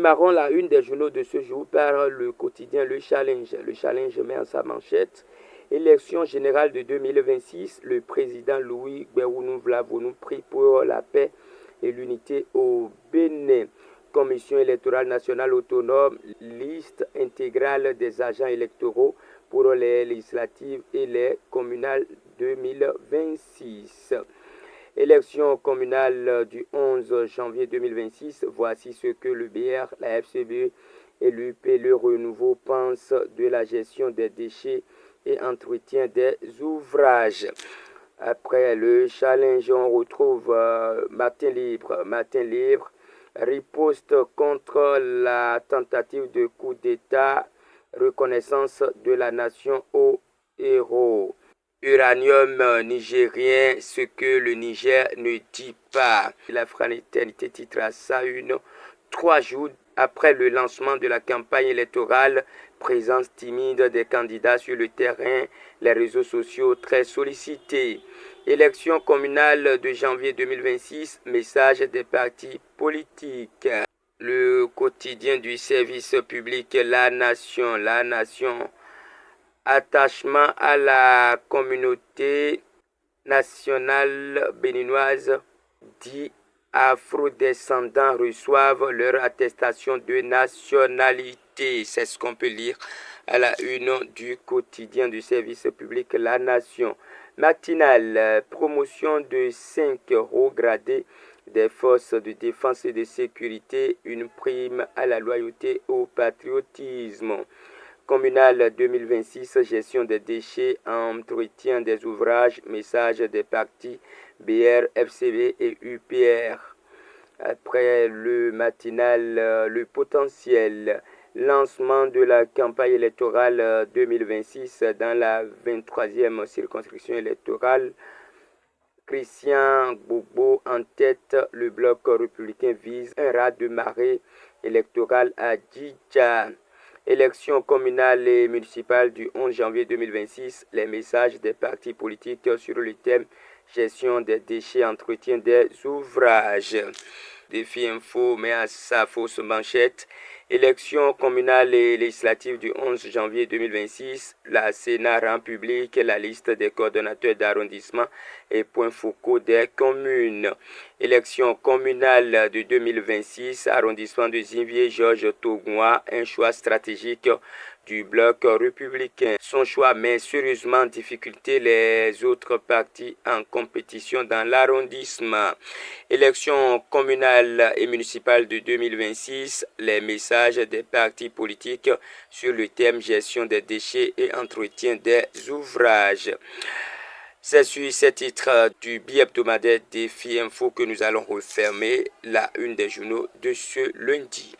Démarrons la une des journaux de ce jour par le quotidien Le Challenge. Le Challenge met en sa manchette: élection générale de 2026, le président Louis Gbérounou Vlavonou prie pour la paix et l'unité au Bénin. Commission électorale nationale autonome, liste intégrale des agents électoraux pour les législatives et les communales 2026. Élection communale du 11 janvier 2026, voici ce que le BR, la FCB et l'UP Le Renouveau pensent de la gestion des déchets et entretien des ouvrages. Après le challenge, on retrouve Matin Libre. Matin Libre, riposte contre la tentative de coup d'État, reconnaissance de la nation aux héros. Uranium nigérien, ce que le Niger ne dit pas. La Fraternité titre à sa une: 3 jours après le lancement de la campagne électorale, présence timide des candidats sur le terrain, les réseaux sociaux très sollicités. Élection communale de janvier 2026, message des partis politiques. Le quotidien du service public La Nation. Attachement à la communauté nationale béninoise, dits afro-descendants reçoivent leur attestation de nationalité. C'est ce qu'on peut lire à la une du quotidien du service public La Nation. Matinale, promotion de 5 hauts gradés des forces de défense et de sécurité, une prime à la loyauté et au patriotisme. Communale 2026, gestion des déchets, entretien des ouvrages, message des partis BR, FCB et UPR. Après le matinal, le potentiel, lancement de la campagne électorale 2026 dans la 23e circonscription électorale. Christian Gbagbo en tête, le bloc républicain vise un raz-de-marée électoral à Djidja. Élections communales et municipales du 11 janvier 2026, les messages des partis politiques sur le thème gestion des déchets, entretien des ouvrages. Défi Info met à sa fausse manchette: élections communales et législatives du 11 janvier 2026, la Sénat rend publique la liste des coordonnateurs d'arrondissement et points focaux des communes. Élections communales de 2026, arrondissement de Zinvier, Georges Tognois, un choix stratégique du bloc républicain. Son choix met sérieusement en difficulté les autres partis en compétition dans l'arrondissement. Élections communales et municipales de 2026, les messages des partis politiques sur le thème gestion des déchets et entretien des ouvrages. C'est sur ces titres du bi-hebdomadaire Défi Info que nous allons refermer la une des journaux de ce lundi.